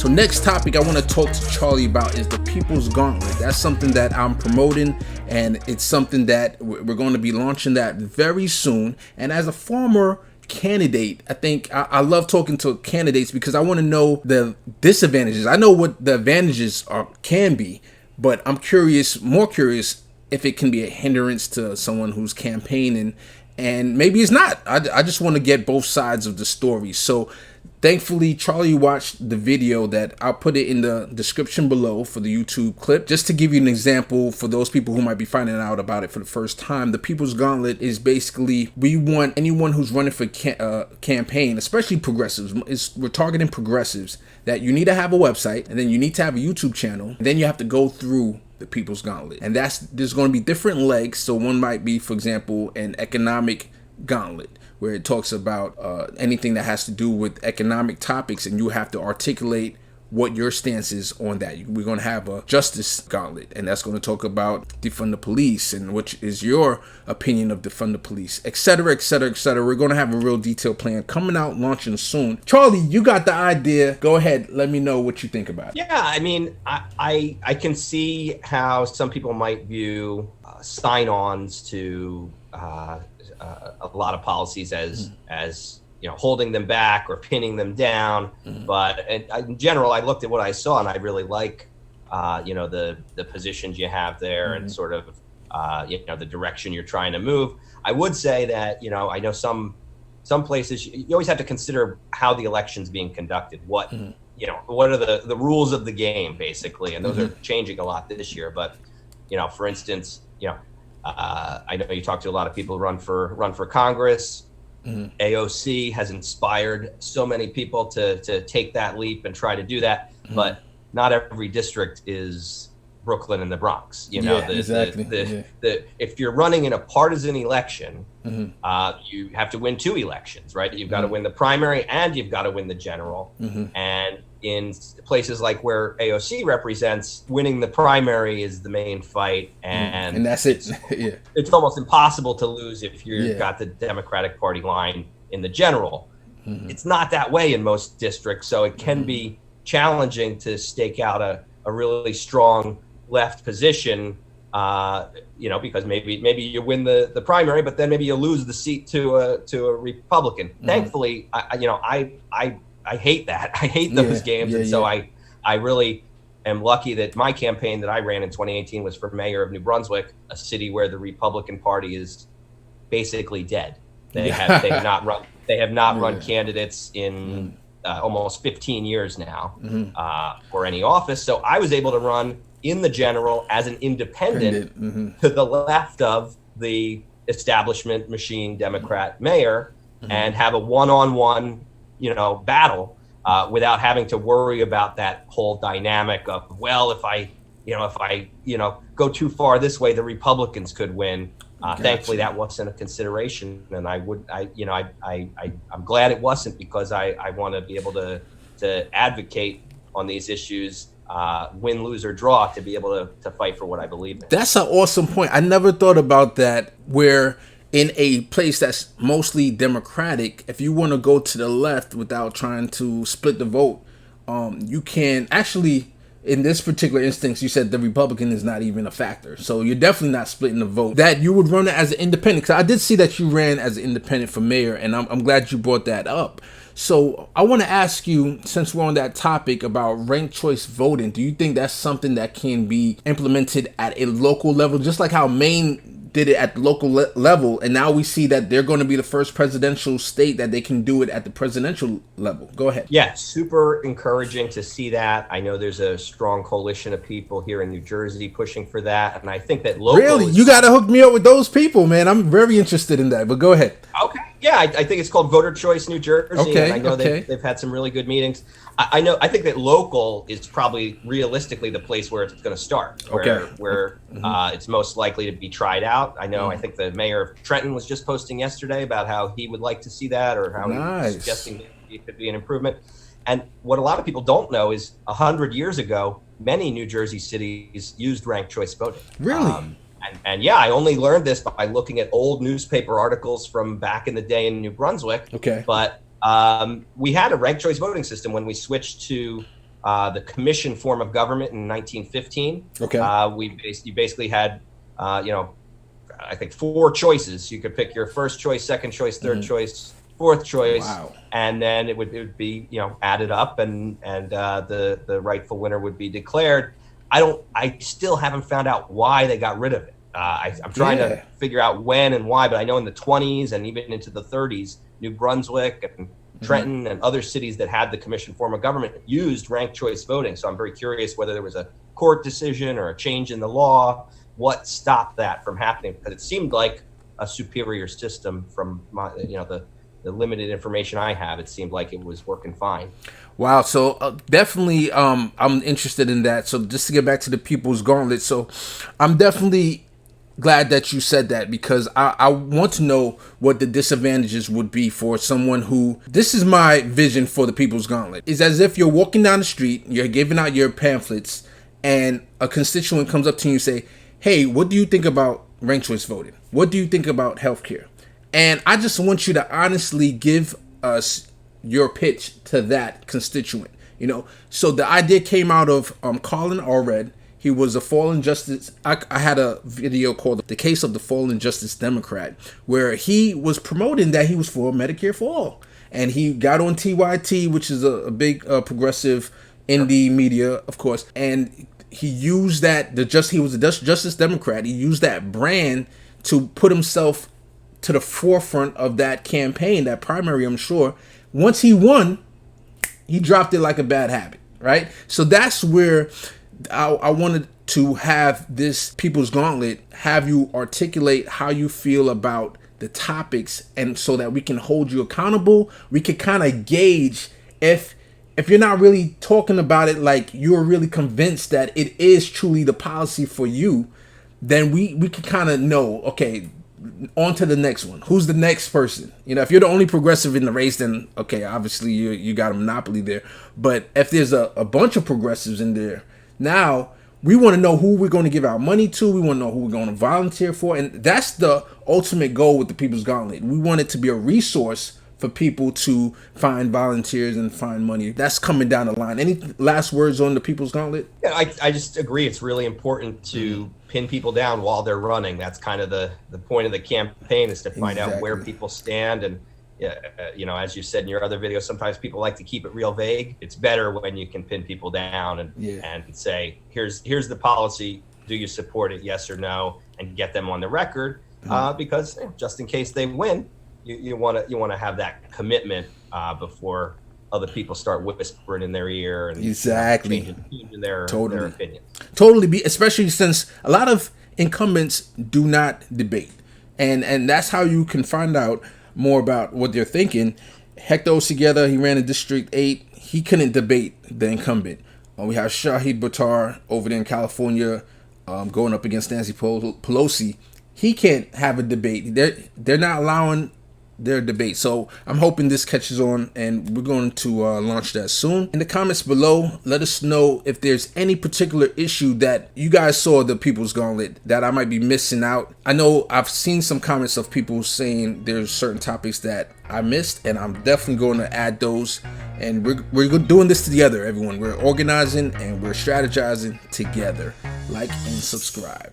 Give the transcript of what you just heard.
So next topic I want to talk to Charlie about is the People's Gauntlet. That's something that I'm promoting, and it's something that we're going to be launching that very soon. And as a former candidate, I think I love talking to candidates because I want to know the disadvantages. I know what the advantages can be, but I'm more curious if it can be a hindrance to someone who's campaigning, and maybe it's not. I just want to get both sides of the story. So thankfully, Charlie watched the video that I'll put it in the description below for the YouTube clip. Just to give you an example for those people who might be finding out about it for the first time, the People's Gauntlet is basically, we want anyone who's running for campaign, especially progressives, we're targeting progressives, that you need to have a website, and then you need to have a YouTube channel, and then you have to go through the People's Gauntlet. And there's going to be different legs. So one might be, for example, an economic gauntlet, where it talks about anything that has to do with economic topics, and you have to articulate what your stance is on that. We're going to have a justice gauntlet, and that's going to talk about defund the police and which is your opinion of defund the police, etc., etc., etc. We're going to have a real detailed plan coming out, launching soon. Charlie, you got the idea. Go ahead. Let me know what you think about it. Yeah, I mean, I can see how some people might view sign-ons to a lot of policies as holding them back or pinning them down. But in general, I looked at what I saw, and I really like the positions you have there, and sort of the direction you're trying to move. I would say that I know some places you always have to consider how the election's being conducted. What what are the rules of the game, basically, and those are changing a lot this year. But for instance, I know you talk to a lot of people who run for Congress. AOC has inspired so many people to take that leap and try to do that, but not every district is Brooklyn and the Bronx. Exactly. If you're running in a partisan election, you have to win two elections, right? You've got to win the primary and you've got to win the general. And in places like where AOC represents, winning the primary is the main fight, and that's it. It's almost impossible to lose if you've got the Democratic Party line in the general. It's not that way in most districts, so it can be challenging to stake out a really strong left position, because maybe you win the primary, but then maybe you lose the seat to a Republican. Thankfully, I hate that. I hate those games. And so I really am lucky that my campaign that I ran in 2018 was for mayor of New Brunswick, a city where the Republican Party is basically dead. They have not run candidates in almost 15 years now for any office. So I was able to run in the general as an independent to the left of the establishment machine Democrat mayor and have a one-on-one battle without having to worry about that whole dynamic of, well, if I go too far this way, the Republicans could win. Thankfully, that wasn't a consideration, and I'm glad it wasn't, because I want to be able to advocate on these issues, win, lose, or draw, to be able to fight for what I believe in. That's an awesome point. I never thought about that, where in a place that's mostly Democratic, if you want to go to the left without trying to split the vote, you can actually, in this particular instance, you said the Republican is not even a factor. So you're definitely not splitting the vote. That you would run it as an independent, because I did see that you ran as an independent for mayor, and I'm glad you brought that up. So I want to ask you, since we're on that topic about ranked choice voting, do you think that's something that can be implemented at a local level, just like how Maine did it at the local level, and now we see that they're going to be the first presidential state that they can do it at the presidential level? Go ahead. Yeah, super encouraging to see that. I know there's a strong coalition of people here in New Jersey pushing for that, and I think that local... Really? You got to hook me up with those people, man. I'm very interested in that, but go ahead. Okay. Yeah, I think it's called Voter Choice New Jersey, and I know they've had some really good meetings. I think that local is probably realistically the place where it's going to start, where it's most likely to be tried out. I know, I think the mayor of Trenton was just posting yesterday about how he would like to see that, or how he was suggesting it could be an improvement. And what a lot of people don't know is 100 years ago, many New Jersey cities used ranked choice voting. Really? And yeah, I only learned this by looking at old newspaper articles from back in the day in New Brunswick. Okay. But we had a ranked choice voting system when we switched to the commission form of government in 1915. Okay. You basically had, I think 4 choices. You could pick your first choice, second choice, third choice, fourth choice, and then it would be added up, and the rightful winner would be declared. I still haven't found out why they got rid of it. I'm trying to figure out when and why, but I know in the 20s and even into the 30s, New Brunswick and Trenton and other cities that had the commission form of government used ranked choice voting. So I'm very curious whether there was a court decision or a change in the law, what stopped that from happening, because it seemed like a superior system from the limited information I have. It seemed like it was working fine. Wow. So definitely I'm interested in that. So just to get back to the People's Gauntlet. So I'm definitely glad that you said that, because I want to know what the disadvantages would be for someone who, this is my vision for the People's Gauntlet. It's as if you're walking down the street, you're giving out your pamphlets, and a constituent comes up to you and say, hey, what do you think about ranked choice voting? What do you think about healthcare? And I just want you to honestly give us your pitch to that constituent. So the idea came out of Colin Allred. He was a fallen justice. I had a video called The Case of the Fallen Justice Democrat, where he was promoting that he was for Medicare for all. And he got on TYT, which is a big progressive indie media, of course. And he used that, he was a Justice Democrat. He used that brand to put himself to the forefront of that campaign, that primary, I'm sure. Once he won, he dropped it like a bad habit, right? So that's where I wanted to have this People's Gauntlet, have you articulate how you feel about the topics, and so that we can hold you accountable. We can kind of gauge if you're not really talking about it like you're really convinced that it is truly the policy for you, then we can kind of know, okay, on to the next one. Who's the next person? If you're the only progressive in the race, then okay, obviously you got a monopoly there. But if there's a bunch of progressives in there, now we want to know who we're going to give our money to. We want to know who we're going to volunteer for. And that's the ultimate goal with the People's Gauntlet. We want it to be a resource for people to find volunteers and find money. That's coming down the line. Any last words on the People's Gauntlet? Yeah, I just agree. It's really important to pin people down while they're running. That's kind of the point of the campaign, is to find out where people stand. And as you said in your other video, sometimes people like to keep it real vague. It's better when you can pin people down and say, here's the policy. Do you support it? Yes or no? And get them on the record, because just in case they win, you want to have that commitment before other people start whispering in their ear and changing their opinion. Totally, especially since a lot of incumbents do not debate, and that's how you can find out more about what they're thinking. Hector Osigueda, he ran in District 8. He couldn't debate the incumbent. We have Shahid Buttar over there in California, going up against Nancy Pelosi. He can't have a debate. They're not allowing their debate. So I'm hoping this catches on, and we're going to launch that soon. In the comments below, let us know if there's any particular issue that you guys saw the People's Gauntlet that I might be missing out. I know I've seen some comments of people saying there's certain topics that I missed, and I'm definitely going to add those. And we're doing this together, everyone. We're organizing and we're strategizing together. Like and subscribe.